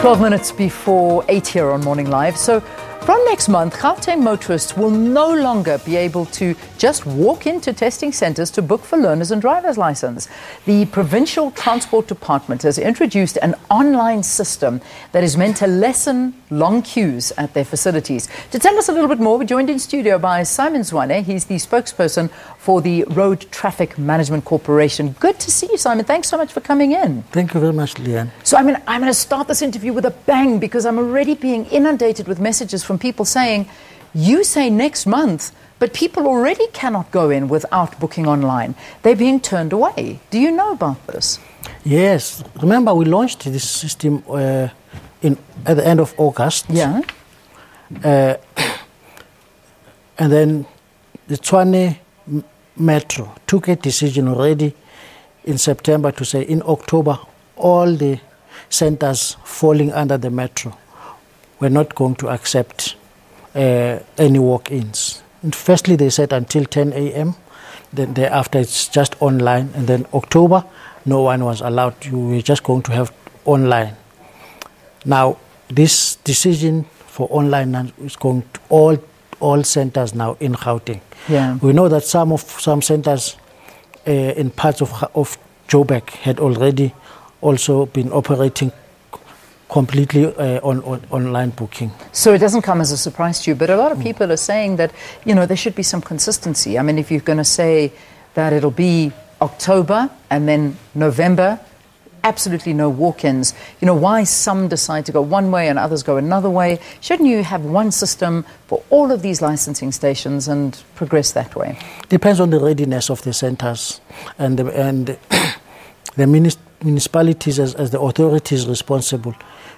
12 minutes before 8 here on Morning Live. So from next month, Gauteng motorists will no longer be able to just walk into testing centres to book for learners and driver's licence. The Provincial Transport Department has introduced an online system that is meant to lessen long queues at their facilities. To tell us a little bit more, we're joined in studio by Simon Zwane. He's the spokesperson for the Road Traffic Management Corporation. Good to see you, Simon. Thanks so much for coming in. Thank you very much, Leanne. So I'm going to start this interview with a bang, because I'm already being inundated with messages from people saying, you say next month, but people already cannot go in without booking online. They're being turned away. Do you know about this? Yes. Remember, we launched this system at the end of August. Yeah. And then the Tshwane Metro took a decision already in September to say in October all the centres falling under the Metro were not going to accept any walk-ins. And firstly, they said until 10 a.m. Then thereafter, it's just online. And then October, no one was allowed. You were just going to have online. Now, this decision for online is going to all centres now in Gauteng. Yeah. We know that some centres in parts of Joburg had already also been operating completely on online booking. So it doesn't come as a surprise to you, but a lot of people are saying that, there should be some consistency. I mean, if you're going to say that it'll be October and then November, absolutely no walk-ins, why some decide to go one way and others go another way? Shouldn't you have one system for all of these licensing stations and progress that way? Depends on the readiness of the centres and the municipalities as the authorities responsible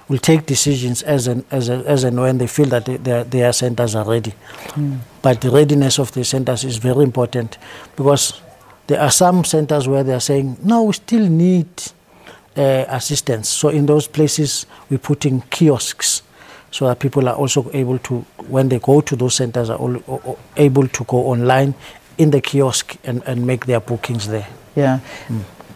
will take decisions as and when they feel that their centres are ready. But the readiness of the centres is very important, because there are some centres where they are saying, no, we still need assistance. So in those places, we put in kiosks so that people are also able to, when they go to those centres, are able to go online in the kiosk and make their bookings there. Yeah.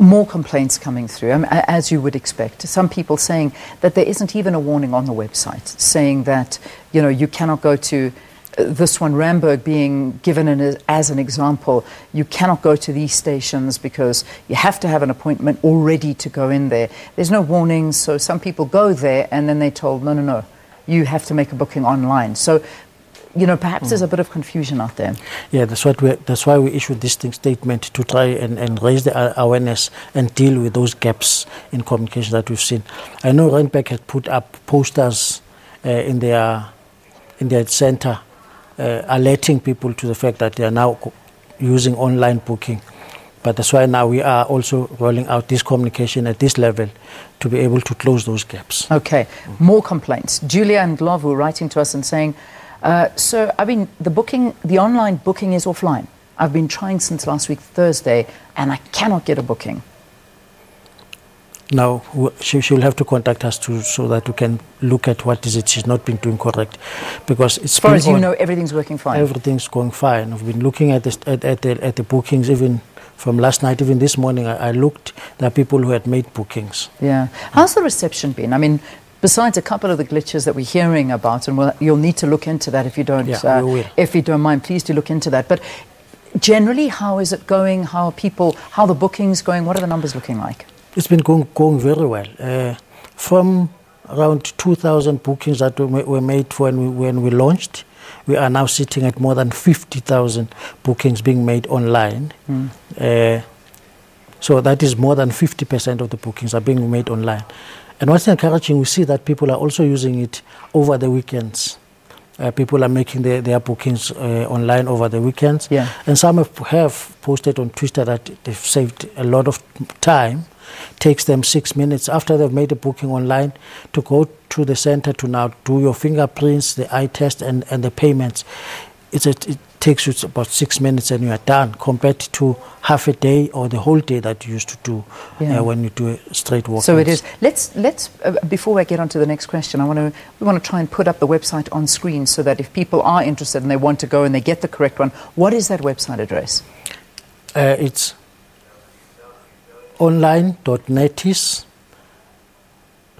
More complaints coming through, as you would expect. Some people saying that there isn't even a warning on the website saying that, you cannot go to this one, Ramberg being given as an example. You cannot go to these stations because you have to have an appointment already to go in there. There's no warnings, so some people go there and then they're told, no, you have to make a booking online. So, perhaps there's a bit of confusion out there. Yeah, that's why we issued this statement to try and raise the awareness and deal with those gaps in communication that we've seen. I know Randburg had put up posters in their centre alerting people to the fact that they are now using online booking. But that's why now we are also rolling out this communication at this level to be able to close those gaps. Okay, more complaints. Julia and Glovu writing to us and saying, so, the online booking is offline. I've been trying since last week, Thursday, and I cannot get a booking. Now, she'll have to contact us so that we can look at what is it she's not been doing correct. Because as far as you know, everything's working fine. Everything's going fine. I've been looking at the bookings even from last night, even this morning. I looked. There are people who had made bookings. Yeah. How's the reception been? I mean, besides a couple of the glitches that we're hearing about, and you'll need to look into that if you don't, if you don't mind, please do look into that. But generally, how is it going? How are the bookings going? What are the numbers looking like? It's been going very well. From around 2,000 bookings that were made when we launched, we are now sitting at more than 50,000 bookings being made online. So that is more than 50% of the bookings are being made online. And what's encouraging, we see that people are also using it over the weekends. People are making their bookings online over the weekends. Yeah. And some have posted on Twitter that they've saved a lot of time. Takes them 6 minutes after they've made a booking online to go to the centre to now do your fingerprints, the eye test and the payments. It takes you about 6 minutes and you are done, compared to half a day or the whole day that you used to do when you do a straight walk. So it is. Let's before I get on to the next question, we want to try and put up the website on screen so that if people are interested and they want to go and they get the correct one, what is that website address? It's online.netis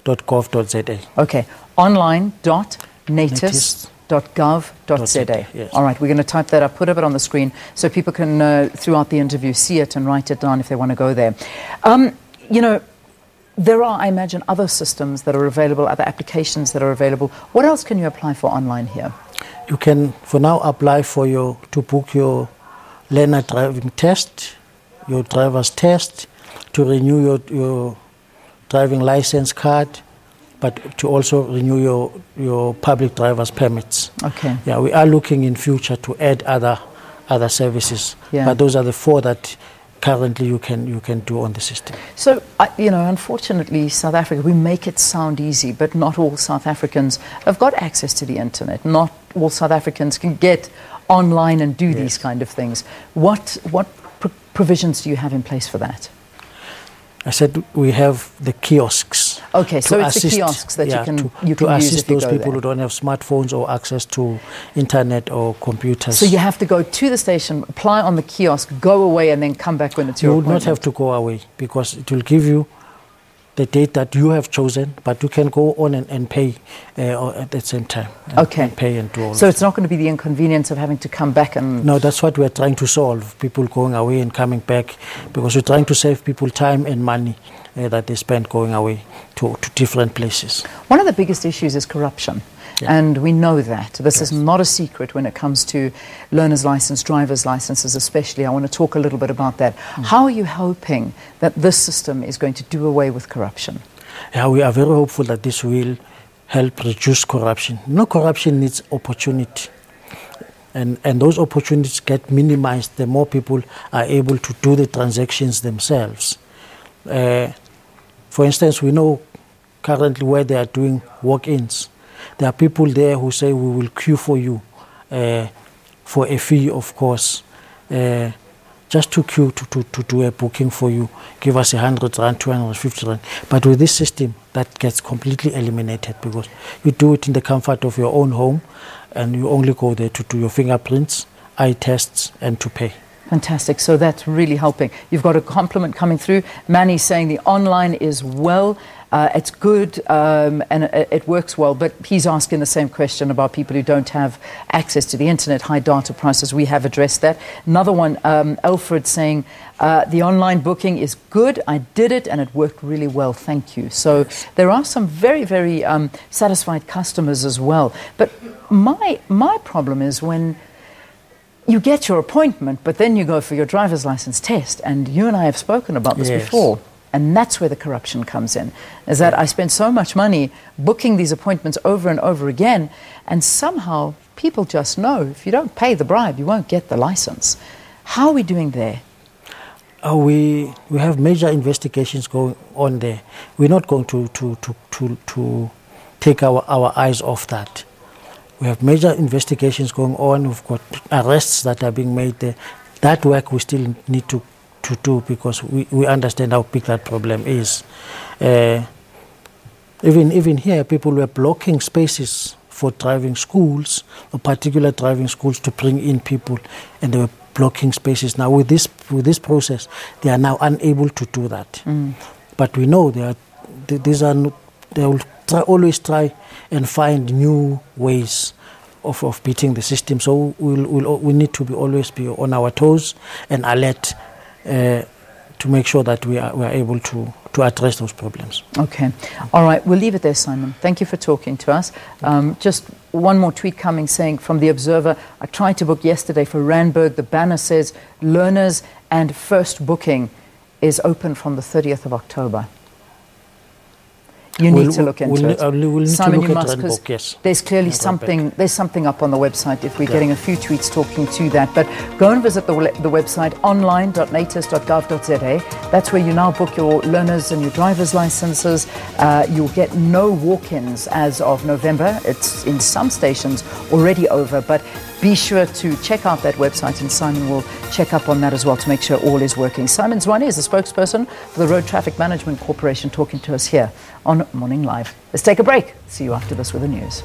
online.natis.gov.za. Okay, online.natis.gov.za. Yes. All right, we're going to type that up, put it on the screen so people can, throughout the interview, see it and write it down if they want to go there. You know, there are, I imagine, other systems that are available, other applications that are available. What else can you apply for online here? You can, for now, apply to book your learner driving test, your driver's test, to renew your driving license card, but to also renew your public driver's permits. Okay. Yeah, we are looking in future to add other services, but those are the 4 that currently you can do on the system. So, you know, unfortunately, South Africa, we make it sound easy, but not all South Africans have got access to the internet. Not all South Africans can get online and do these kind of things. What provisions do you have in place for that? I said we have the kiosks. Okay, so it's the kiosks that you can use assist if you those go people there. who don't have smartphones or access to internet or computers. So you have to go to the station, apply on the kiosk, go away, and then come back when it's your appointment. You would not have to go away because it will give you the date that you have chosen, but you can go on and pay at the same time. And pay and do all. So it's not going to be the inconvenience of having to come back and... No, that's what we're trying to solve, people going away and coming back, because we're trying to save people time and money that they spend going away to different places. One of the biggest issues is corruption. Yeah. And we know that. This is not a secret when it comes to learner's license, driver's licenses especially. I want to talk a little bit about that. How are you hoping that this system is going to do away with corruption? Yeah, we are very hopeful that this will help reduce corruption. No, corruption needs opportunity. And those opportunities get minimized the more people are able to do the transactions themselves. For instance, we know currently where they are doing walk-ins. There are people there who say, we will queue for you for a fee, of course, just to queue to do a booking for you. Give us 100 rand, 250 rand. But with this system, that gets completely eliminated because you do it in the comfort of your own home and you only go there to do your fingerprints, eye tests, and to pay. Fantastic. So that's really helping. You've got a compliment coming through. Manny's saying the online is it's good and it works well, but he's asking the same question about people who don't have access to the internet, high data prices. We have addressed that. Another one, Alfred saying, the online booking is good. I did it and it worked really well. Thank you. So there are some very, very satisfied customers as well. But my problem is when you get your appointment, but then you go for your driver's license test, and you and I have spoken about this before, and that's where the corruption comes in, is that I spend so much money booking these appointments over and over again, and somehow people just know if you don't pay the bribe, you won't get the license. How are we doing there? We have major investigations going on there. We're not going to take our eyes off that. We have major investigations going on. We've got arrests that are being made there. That work we still need to do because we understand how big that problem is. Even here, people were blocking spaces for driving schools, or particular driving schools, to bring in people, and they were blocking spaces. Now, with this process, they are now unable to do that. But we know they will always try and find new ways of beating the system. So we need to always be on our toes and alert to make sure that we are able to address those problems. Okay. All right. We'll leave it there, Simon. Thank you for talking to us. Just one more tweet coming saying from The Observer, I tried to book yesterday for Randburg. The banner says learners and first booking is open from the 30th of October. You need to look into it. We'll need Simon, to look you at must, Randburg, yes. There's clearly there's something up on the website if we're getting a few tweets talking to that. But go and visit the website online.natis.gov.za. That's where you now book your learners and your driver's licenses. You'll get no walk-ins as of November. It's in some stations already over, but be sure to check out that website, and Simon will check up on that as well to make sure all is working. Simon Zwane is the spokesperson for the Road Traffic Management Corporation, talking to us here on Morning Live. Let's take a break. See you after this with the news.